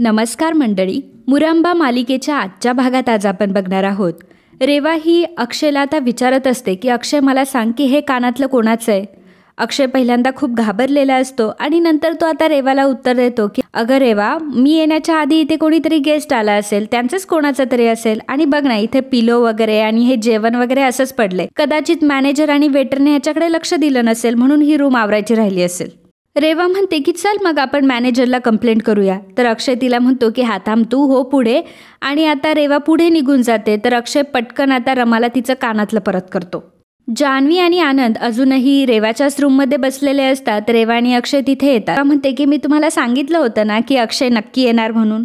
नमस्कार मंडळी. मुरांबा मालिकेच्या आजच्या भागात आज आपण बघणार आहोत. रेवा ही अक्षयला आता विचारत असते की अक्षय मला सांग की हे कानातलं कोणाचं आहे. अक्षय पहिल्यांदा खूप घाबरलेला असतो आणि नंतर तो आता रेवाला उत्तर देतो की अगं रेवा, मी येण्याच्या आधी इथे कोणीतरी गेस्ट आला असेल, त्यांचंच कोणाचं तरी असेल. आणि बघ ना, इथे पिलो वगैरे आणि हे जेवण वगैरे असंच पडले. कदाचित मॅनेजर आणि वेटरने ह्याच्याकडे लक्ष दिलं नसेल म्हणून ही रूम आवरायची राहिली असेल. रेवा म्हणते की चल मग आपण मॅनेजरला कंप्लेंट करूया. तर अक्षय तिला म्हणतो की हा थांब, तू हो पुढे. आणि आता रेवा पुढे निघून जाते तर अक्षय पटकन आता रमाला तिचं कानातलं परत करतो. जान्हवी आणि आनंद अजूनही रेवाच्याच रूममध्ये बसलेले असतात. रेवा आणि अक्षय तिथे येतात. रेवा म्हणते की मी तुम्हाला सांगितलं होतं ना की अक्षय नक्की येणार म्हणून.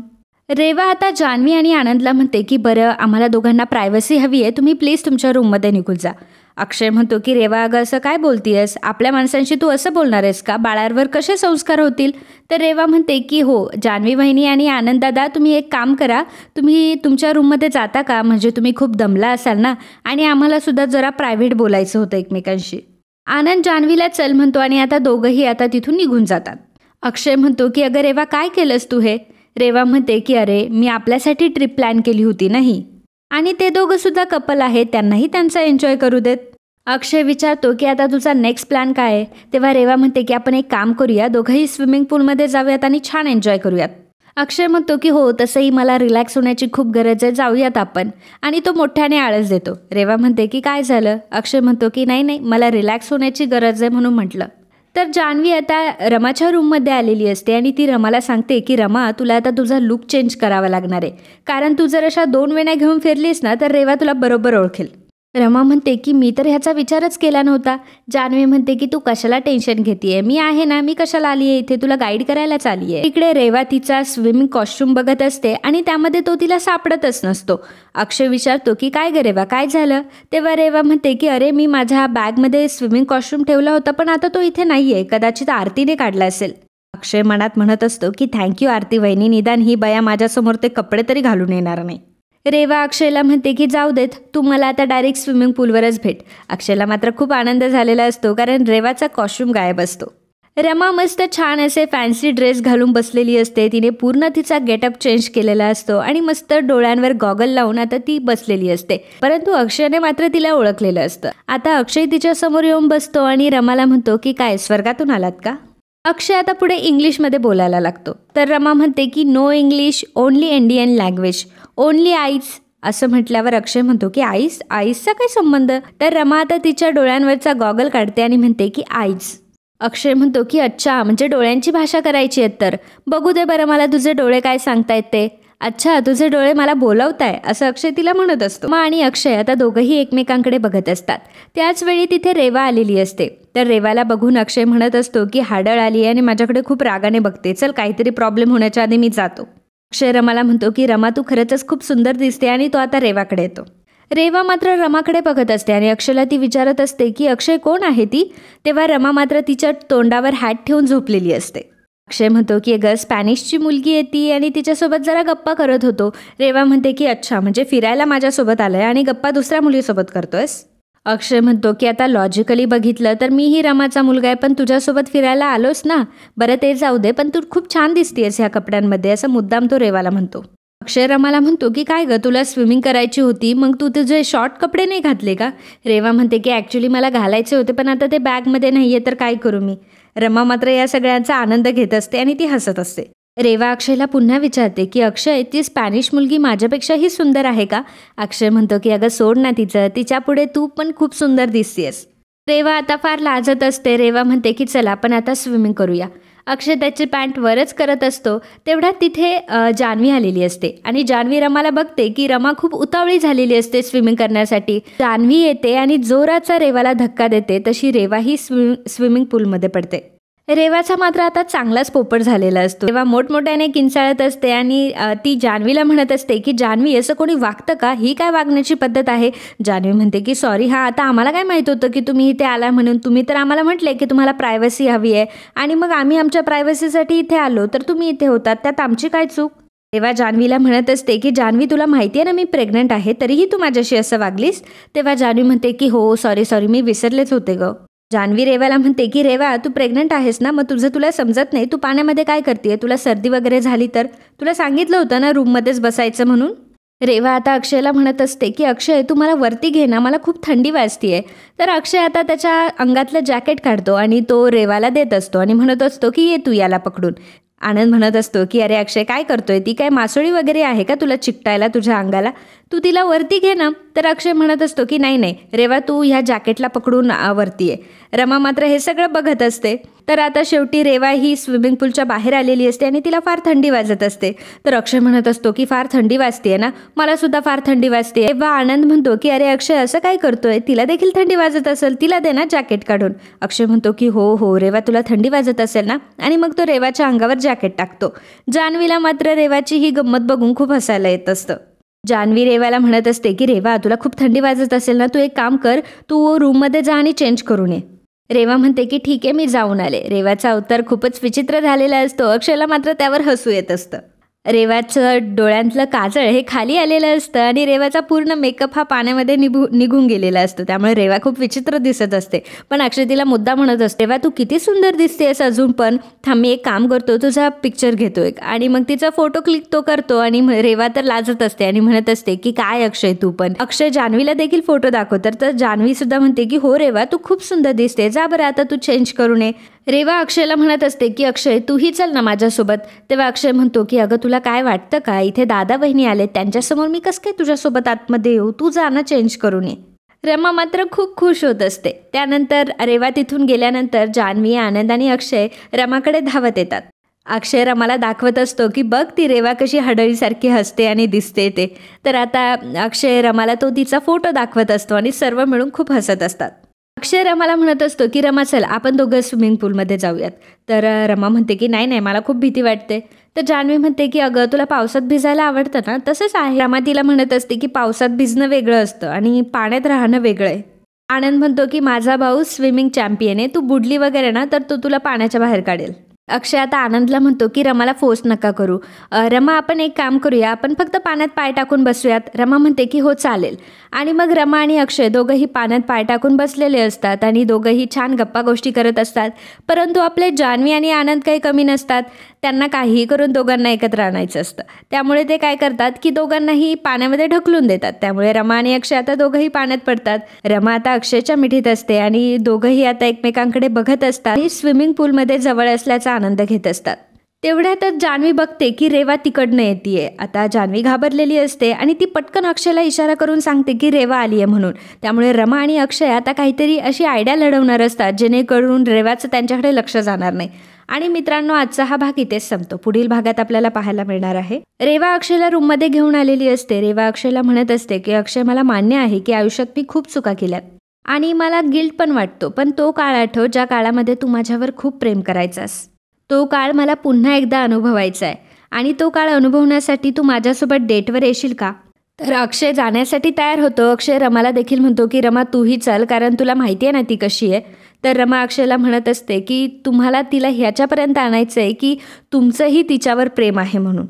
रेवा आता जान्हवी आणि आनंदला म्हणते की बरं, आम्हाला दोघांना प्रायव्हसी हवी आहे, तुम्ही प्लीज तुमच्या रूममध्ये निघून जा. अक्षय म्हणतो की रेवा अगं असं काय बोलतीयस, आपल्या माणसांशी तू असं बोलणार आहेस का, बाळांवर कसे संस्कार होतील. तर रेवा म्हणते की हो जान्हवी वहिनी आणि आनंद दादा, तुम्ही एक काम करा, तुम्ही तुमच्या रूममध्ये जाता का, म्हणजे तुम्ही खूप दमला असाल ना आणि आम्हाला सुद्धा जरा प्रायव्हेट बोलायचं होतं एकमेकांशी. आनंद जान्हवीला चल म्हणतो आणि आता दोघंही आता तिथून निघून जातात. अक्षय म्हणतो की अगं रेवा काय केलंस तू हे. रेवा म्हणते की अरे मी आपल्यासाठी ट्रिप प्लॅन केली होती नाही, आणि ते दोघं सुद्धा कपल आहेत, त्यांनाही त्यांचा एन्जॉय करू देत. अक्षय विचारतो की आता तुझा नेक्स्ट प्लॅन काय आहे. तेव्हा रेवा म्हणते की आपण एक काम करूया, दोघंही स्विमिंग पूलमध्ये जाऊयात आणि छान एन्जॉय करूयात. अक्षय म्हणतो की हो तसंही मला रिलॅक्स होण्याची खूप गरज आहे, जाऊयात आपण. आणि तो मोठ्याने आळस देतो. रेवा म्हणते की काय झालं. अक्षय म्हणतो की नाही नाही, मला रिलॅक्स होण्याची गरज आहे म्हणून म्हटलं. तर जान्हवी आता रमाच्या रूममध्ये आलेली असते आणि ती रमाला सांगते की रमा, तुला आता तुझा लुक चेंज करावा लागणार आहे, कारण तू जर अशा 2 वेण्या घेऊन फिरलीस ना तर रेवा तुला बरोबर ओळखेल. रमा म्हणते की मी तर ह्याचा विचारच केला नव्हता. जान्हवी म्हणते की तू कशाला टेन्शन घेतेय, मी आहे ना, मी कशाला आली आहे इथे, तुला गाईड करायलाच आली आहे. इकडे रेवा तिचा स्विमिंग कॉस्ट्यूम बघत असते आणि त्यामध्ये तो तिला सापडतच नसतो. अक्षय विचारतो की काय ग रेवा, काय झालं. तेव्हा रेवा म्हणते की अरे मी माझ्या बॅगमध्ये स्विमिंग कॉस्ट्यूम ठेवला होता पण आता तो इथे नाहीये, कदाचित आरतीने काढला असेल. अक्षय मनात म्हणत असतो की थँक्यू आरती वहिनी, निदान ही बया माझ्यासमोर ते कपडे तरी घालून येणार नाही. रेवा अक्षयला म्हणते की जाऊ देत, तू मला आता डायरेक्ट स्विमिंग पूलवरच भेट. अक्षयला मात्र खूप आनंद झालेला असतो कारण रेवाचा कॉस्ट्यूम गायब असतो. रमा मस्त छान असे फॅन्सी ड्रेस घालून बसलेली असते. तिने पूर्ण तिचा गेटअप चेंज केलेला असतो आणि मस्त डोळ्यांवर गॉगल लावून आता ती बसलेली असते. परंतु अक्षयने मात्र तिला ओळखलेलं असतं. आता अक्षय तिच्या समोर येऊन बसतो आणि रमाला म्हणतो की काय स्वर्गातून आलात का. अक्षय आता पुढे इंग्लिशमध्ये बोलायला लागतो. तर रमा म्हणते की no English, only Indian language, only eyes. असं म्हटल्यावर अक्षय म्हणतो की आईस, आईसचा काय संबंध. तर रमा आता तिच्या डोळ्यांवरचा गॉगल काढते आणि म्हणते की आईज. अक्षय म्हणतो की अच्छा, म्हणजे डोळ्यांची भाषा करायची आहेत, तर बघू दे बरं मला तुझे डोळे काय सांगतायत ते. अच्छा, तुझे डोळे मला बोलवताय, असं अक्षय तिला म्हणत असतो. मा आणि अक्षय आता दोघंही एकमेकांकडे बघत असतात. त्याच वेळी तिथे रेवा आलेली असते. तर रेवाला बघून अक्षय म्हणत असतो की हाडळ आली आहे आणि माझ्याकडे खूप रागाने बघते, चल काहीतरी प्रॉब्लेम होण्याच्या आधी मी जातो. अक्षय रमाला म्हणतो की रमा तू खरंच खूप सुंदर दिसते, आणि तो आता रेवाकडे येतो. रेवा मात्र रमाकडे बघत असते आणि अक्षयला ती विचारत असते की अक्षय कोण आहे ती. तेव्हा रमा मात्र तिच्या तोंडावर हॅट ठेवून झोपलेली असते. अक्षय म्हणतो की अगं स्पॅनिशची मुलगी आहे ती आणि तिच्यासोबत जरा गप्पा करत होतो. रेवा म्हणते की अच्छा, म्हणजे फिरायला माझ्यासोबत आलंय आणि गप्पा दुसऱ्या मुलीसोबत करतोयस. अक्षय म्हणतो की आता लॉजिकली बघितलं तर मीही रमाचा मुलगा आहे, पण तुझ्यासोबत फिरायला आलोस ना. बरं ते जाऊ दे, पण तू खूप छान दिसतेस ह्या कपड्यांमध्ये, असं मुद्दाम तो रेवाला म्हणतो. अक्षय रमाला म्हणतो की काय ग, तुला स्विमिंग करायची होती, मग तू तुझे शॉर्ट कपडे नाही घातले का. रेवा म्हणते की ॲक्च्युली मला घालायचे होते पण आता ते बॅगमध्ये नाही आहे, तर काय करू मी. रमा मात्र या सगळ्यांचा आनंद घेत असते आणि ती हसत असते. रेवा अक्षयला पुन्हा विचारते की अक्षय, ती स्पॅनिश मुलगी माझ्यापेक्षाही सुंदर आहे का. अक्षय म्हणतो की अगं सोड ना तिचं, तिच्या पुढे तू पण खूप सुंदर दिसतेस. रेवा आता फार लाजत असते. रेवा म्हणते की चला आपण आता स्विमिंग करूया. अक्षय त्याची पॅन्ट वरच करत असतो. तेवढ्यात तिथे जान्हवी आलेली असते आणि जान्हवी रमाला बघते की रमा खूप उतावळी झालेली असते स्विमिंग करण्यासाठी. जान्हवी येते आणि जोराचा रेवाला धक्का देते, तशी रेवाही स्विमिंग पूलमध्ये पडते. रेवाचा मात्र आता चांगलाच पोपट झालेला असतो. तेव्हा मोठमोठ्याने किंचाळत असते आणि ती जान्हवीला म्हणत असते की जान्हवी, असं कोणी वागतं का, ही काय वागण्याची पद्धत आहे. जान्हवी म्हणते की सॉरी, हा आता आम्हाला काय माहीत होतं की तुम्ही इथे आला म्हणून. तुम्ही तर आम्हाला म्हटले की तुम्हाला प्रायव्हसी हवी आहे आणि मग आम्ही आमच्या प्रायव्हसीसाठी इथे आलो, तर तुम्ही इथे होतात, त्यात आमची काय चूक. तेव्हा जान्हवीला म्हणत असते की जान्हवी, तुला माहिती आहे ना मी प्रेग्नंट आहे, तरीही तू माझ्याशी असं वागलीस. तेव्हा जान्हवी म्हणते की हो सॉरी मी विसरलेच होते ग. जान्हवी रेवाला म्हणते की रेवा तू प्रेग्नंट आहेस ना, मग तुला समजत नाही, तू पाण्यामध्ये काय करते, तुला सर्दी वगैरे झाली तर तुला सांगितलं होतं ना रूममध्येच बसायचं म्हणून. रेवा आता अक्षयला म्हणत असते की अक्षय तू मला वरती घे ना, मला खूप थंडी वाजतीये. तर अक्षय आता त्याच्या अंगातलं जॅकेट काढतो आणि तो रेवाला देत असतो आणि म्हणत असतो की ये तू याला पकडून. आनंद म्हणत असतो की अरे अक्षय काय करतोय, ती काय मासोळी वगैरे आहे का तुला चिकटायला तुझ्या अंगाला, तू तिला वरती घे ना. तर अक्षय म्हणत असतो की नाही नाही रेवा तू ह्या जॅकेटला पकडून वरती आहे. रमा मात्र हे सगळं बघत असते. तर आता शेवटी रेवा ही स्विमिंग पूलच्या बाहेर आलेली असते आणि तिला फार थंडी वाजत असते. तर अक्षय म्हणत असतो की फार थंडी वाजते ना, मला सुद्धा फार थंडी वाजते. तेव्हा आनंद म्हणतो की अरे अक्षय असं काय करतोय, तिला देखील थंडी वाजत असेल, तिला दे ना जॅकेट काढून. अक्षय म्हणतो की हो हो रेवा तुला थंडी वाजत असेल ना, आणि मग तो रेवाच्या अंगावर जॅकेट टाकतो. जान्हवीला मात्र रेवाची ही गंमत बघून खूप हसायला येत असतं. जान्हवी रेवाला म्हणत असते की रेवा तुला खूप थंडी वाजत असेल ना, तू एक काम कर, तू रूममध्ये जा आणि चेंज करून ये. रेवा म्हणते की ठीक आहे मी जाऊन आले. रेवाचा अवतार खूपच विचित्र झालेला असतो. अक्षयला मात्र त्यावर हसू येत असतं. रेवाचं डोळ्यांतलं काजळ हे खाली आलेलं असतं आणि रेवाचा पूर्ण मेकअप हा पाण्यामध्ये निघून गेलेला असतो. त्यामुळे रेवा खूप विचित्र दिसत असते. पण अक्षय तिला मुद्दा म्हणत असते रेवा तू किती सुंदर दिसतेस अजून पण, थांब मी एक काम करतो तुझा पिक्चर घेतो एक, आणि मग तिचा फोटो क्लिक तो करतो. आणि रेवा तर लाजत असते आणि म्हणत असते की काय अक्षय तू पण. अक्षय जान्हवीला देखील फोटो दाखवतात. तर जान्हवी सुद्धा म्हणते की हो रेवा तू खूप सुंदर दिसते, जा बरं आता तू चेंज करून ये. रेवा अक्षयला म्हणत असते की अक्षय तूही चल ना माझ्यासोबत. तेव्हा अक्षय म्हणतो की अगं तुला काय वाटतं का, इथे दादा बहिणी आले, त्यांच्यासमोर मी कसं काय तुझ्यासोबत आतमध्ये येऊ, तू जा ना चेंज करून ये. रमा मात्र खूप खुश होत असते. त्यानंतर रेवा तिथून गेल्यानंतर जान्हवी, आनंद आणि अक्षय रमाकडे धावत येतात. अक्षय रमाला दाखवत असतो की बघ ती रेवा कशी हडळीसारखी हसते आणि दिसते ते. तर आता अक्षय रमाला तो तिचा फोटो दाखवत असतो आणि सर्व मिळून खूप हसत असतात. अक्षय रमाला म्हणत असतो की रमा चल आपण दोघं स्विमिंग पूलमध्ये जाऊयात. तर रमा म्हणते की नाही नाही मला खूप भीती वाटते. तर जान्हवी म्हणते की अगं तुला पावसात भिजायला आवडतं ना, तसंच आहे. रमा तिला म्हणत असते की पावसात भिजणं वेगळं असतं आणि पाण्यात राहणं वेगळं आहे. आनंद म्हणतो की माझा भाऊ स्विमिंग चॅम्पियन आहे, तू बुडली वगैरे ना तर तो तुला पाण्याच्या बाहेर काढेल. अक्षय आता आनंदला म्हणतो की रमाला फोर्स नका करू. रमा आपण एक काम करूया, आपण फक्त पाण्यात पाय टाकून बसूयात. रमा म्हणते की हो चालेल. आणि मग रमा आणि अक्षय दोघंही पाण्यात पाय टाकून बसलेले असतात आणि दोघंही छान गप्पा गोष्टी करत असतात. परंतु आपले जान्हवी आणि आनंद काही कमी नसतात. त्यांना काहीही करून दोघांना एकत्र आणायचं असतं. त्यामुळे ते काय करतात की दोघांनाही पाण्यामध्ये ढकलून देतात. त्यामुळे रमा आणि अक्षय आता दोघंही पाण्यात पडतात. रमा आता अक्षयच्या मिठीत असते आणि दोघंही आता एकमेकांकडे बघत असतात. ही स्विमिंग पूलमध्ये जवळ असल्याचा आनंद घेत असतात. तेवढ्यातच जान्हवी बघते की रेवा तिकडनं येते. आता जान्हवी घाबरलेली असते आणि ती पटकन अक्षयला इशारा करून सांगते की रेवा आली आहे म्हणून. त्यामुळे रमा आणि अक्षय आता काहीतरी अशी आयडिया लढवणार असतात जेणेकरून रेवाचं त्यांच्याकडे लक्ष जाणार नाही. आणि मित्रांनो आजचा हा भाग इथेच संपतो. पुढील भागात आपल्याला पाहायला मिळणार आहे. रेवा अक्षयला रूममध्ये घेऊन आलेली असते. रेवा अक्षयला म्हणत असते की अक्षय मला मान्य आहे की आयुष्यात मी खूप चुका केल्यात आणि मला गिल्ट पण वाटतो, पण तो काळ आठव ज्या काळामध्ये तू माझ्यावर खूप प्रेम करायचास. तो काळ मला पुन्हा एकदा अनुभवायचा आहे आणि तो काळ अनुभवण्यासाठी तू माझ्यासोबत डेटवर येशील का. तर अक्षय जाण्यासाठी तयार होतो. अक्षय रमाला देखील म्हणतो की रमा तूही चल, कारण तुला माहिती आहे ना ती कशी आहे. तर रमा अक्षयला म्हणत असते की तुम्हाला तिला ह्याच्यापर्यंत आणायचं आहे की तुमचंही तिच्यावर प्रेम आहे म्हणून.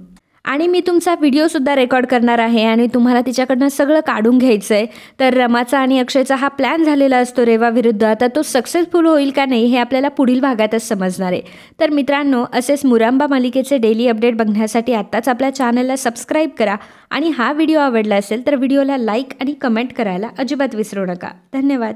आणि मी तुमचा व्हिडिओसुद्धा रेकॉर्ड करणार आहे आणि तुम्हाला तिच्याकडनं सगळं काढून घ्यायचं आहे. तर रमाचा आणि अक्षयचा हा प्लॅन झालेला असतो रेवा विरुद्ध. आता तो सक्सेसफुल होईल का नाही हे आपल्याला पुढील भागातच समजणार आहे. तर मित्रांनो असेच मुरांबा मालिकेचे डेली अपडेट बघण्यासाठी आत्ताच आपल्या चॅनलला सबस्क्राईब करा. आणि हा व्हिडिओ आवडला असेल तर व्हिडिओला लाईक आणि कमेंट करायला अजिबात विसरू नका. धन्यवाद.